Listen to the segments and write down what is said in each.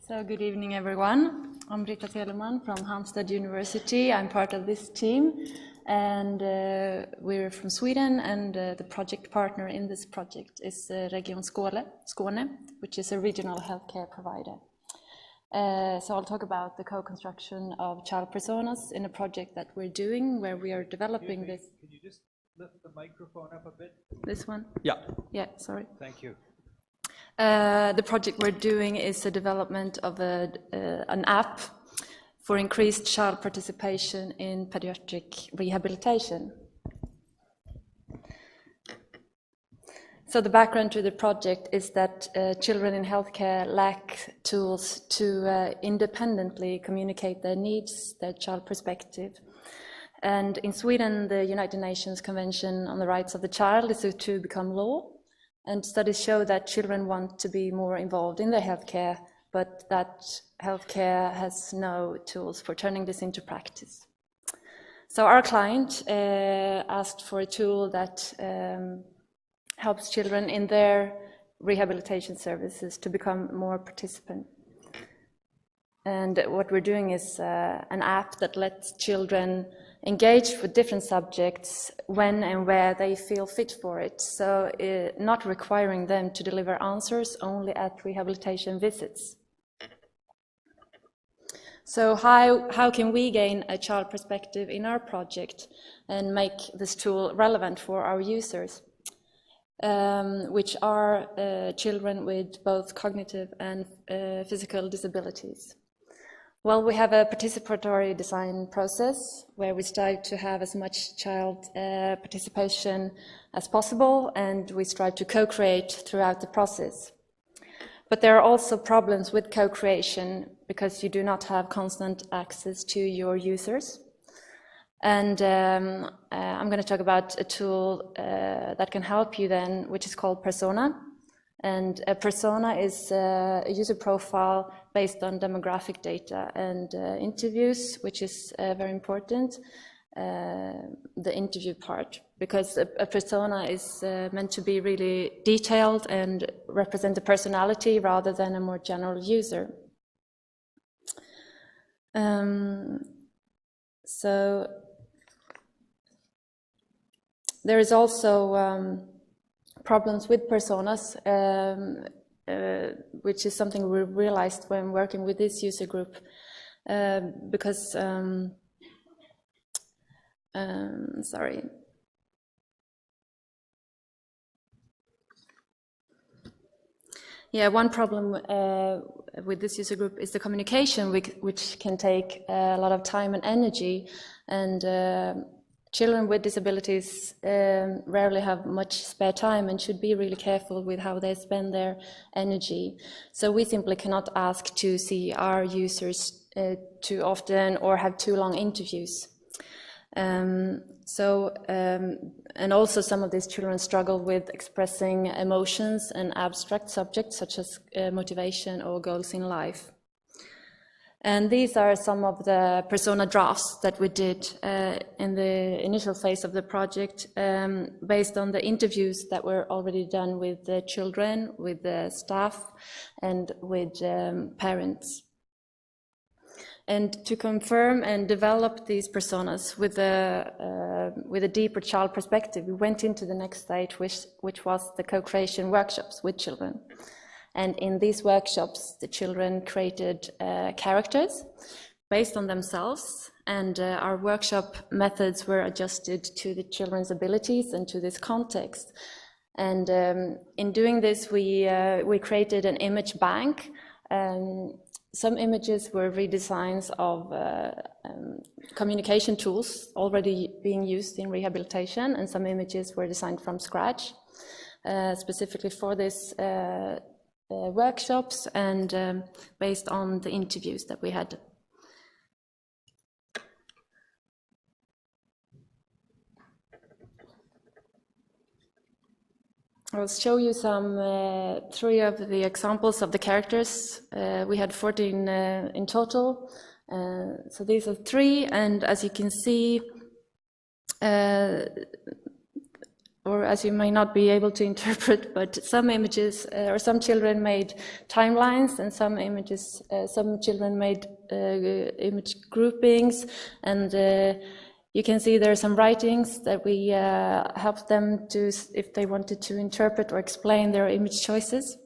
So good evening, everyone. I'm Britta Teleman from Halmstad University. I'm part of this team, and we're from Sweden, and the project partner in this project is Region Skåne, which is a regional healthcare provider. So I'll talk about the co-construction of child personas in a project that we're doing, where we are developing this. Can you just lift the microphone up a bit? This one? Yeah. Yeah, sorry. Thank you. The project we're doing is the development of an app for increased child participation in pediatric rehabilitation. So the background to the project is that children in healthcare lack tools to independently communicate their needs, their child perspective. And in Sweden, the United Nations Convention on the Rights of the Child is to become law. And studies show that children want to be more involved in their healthcare, but that healthcare has no tools for turning this into practice. So our client asked for a tool that helps children in their rehabilitation services to become more participant. And what we're doing is an app that lets children engage with different subjects when and where they feel fit for it, so not requiring them to deliver answers only at rehabilitation visits. So how can we gain a child perspective in our project and make this tool relevant for our users, which are children with both cognitive and physical disabilities? Well, we have a participatory design process where we strive to have as much child participation as possible, and we strive to co-create throughout the process. But there are also problems with co-creation because you do not have constant access to your users. And I'm going to talk about a tool that can help you then, which is called Persona. And a persona is a user profile based on demographic data and interviews, which is very important, the interview part, because a persona is meant to be really detailed and represent a personality rather than a more general user. So there is also problems with personas, which is something we realized when working with this user group, because, sorry. Yeah, one problem with this user group is the communication, which can take a lot of time and energy, and children with disabilities rarely have much spare time and should be really careful with how they spend their energy. So we simply cannot ask to see our users too often or have too long interviews. And also some of these children struggle with expressing emotions and abstract subjects such as motivation or goals in life. And these are some of the persona drafts that we did in the initial phase of the project, based on the interviews that were already done with the children, with the staff, and with parents. And to confirm and develop these personas with a deeper child perspective, we went into the next stage, which was the co-creation workshops with children. And in these workshops, the children created characters based on themselves, and our workshop methods were adjusted to the children's abilities and to this context. And in doing this, we created an image bank. Some images were redesigns of communication tools already being used in rehabilitation, and some images were designed from scratch, specifically for this workshops and based on the interviews that we had. I'll show you some 3 of the examples of the characters. We had 14 in total. So these are 3, and as you can see, or as you may not be able to interpret, but some images, or some children made timelines, and some children made image groupings, and you can see there are some writings that we helped them to, if they wanted to interpret or explain their image choices.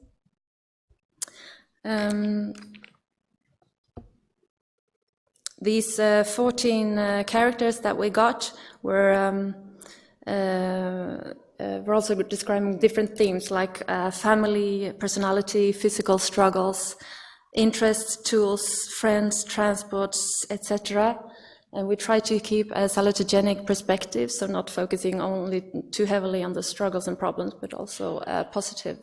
These 14 characters that we got were we're also describing different themes like family, personality, physical struggles, interests, tools, friends, transports, etc. And we try to keep a salutogenic perspective, so not focusing only too heavily on the struggles and problems, but also positive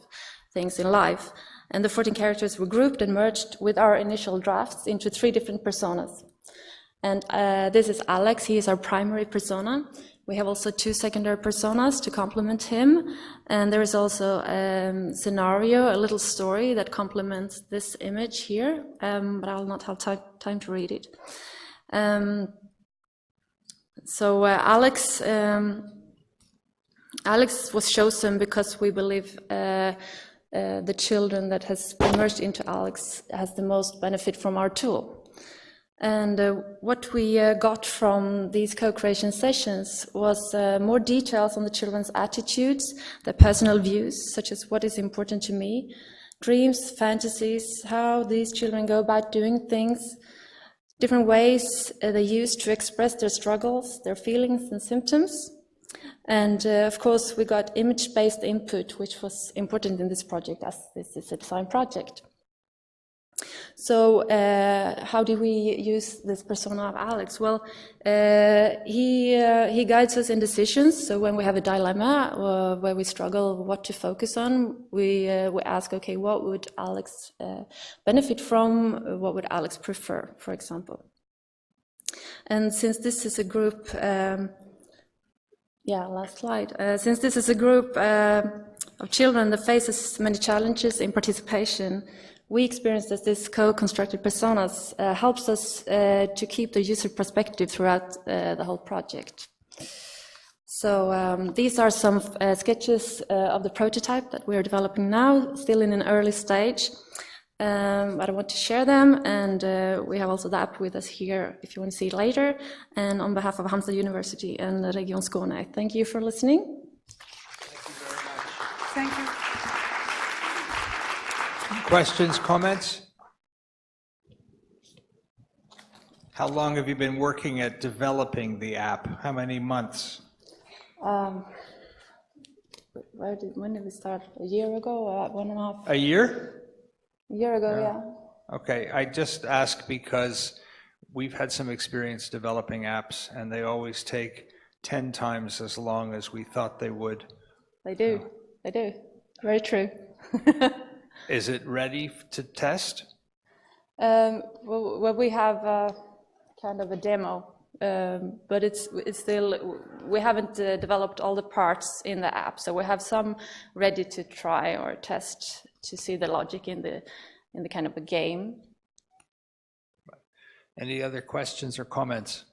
things in life. And the 14 characters were grouped and merged with our initial drafts into 3 different personas. And this is Alex, he is our primary persona. We have also 2 secondary personas to complement him. And there is also a scenario, a little story that complements this image here, but I will not have time to read it. Alex was chosen because we believe the children that has emerged into Alex has the most benefit from our tool. And what we got from these co-creation sessions was more details on the children's attitudes, their personal views, such as what is important to me, dreams, fantasies, how these children go about doing things, different ways they use to express their struggles, their feelings and symptoms. And of course, we got image-based input, which was important in this project, as this is a design project. So how do we use this persona of Alex? Well, he guides us in decisions. So when we have a dilemma where we struggle what to focus on, we ask, okay, what would Alex benefit from? What would Alex prefer, for example? And since this is a group, last slide. Since this is a group of children that faces many challenges in participation, we experience that this co-constructed personas helps us to keep the user perspective throughout the whole project. So these are some sketches of the prototype that we are developing now, still in an early stage. But I want to share them, and we have also the app with us here if you want to see it later. And on behalf of Halmstad University and Region Skåne, thank you for listening. Thank you very much. Thank you. Questions, comments? How long have you been working at developing the app? How many months? When did we start? A year ago, or 1.5? A year? A year ago, yeah. Okay, I just ask because we've had some experience developing apps, and they always take 10 times as long as we thought they would. They do. They do. Very true. Is it ready to test? Well, we have kind of a demo, but it's still, we haven't developed all the parts in the app, so we have some ready to try or test to see the logic in the kind of a game. Any other questions or comments?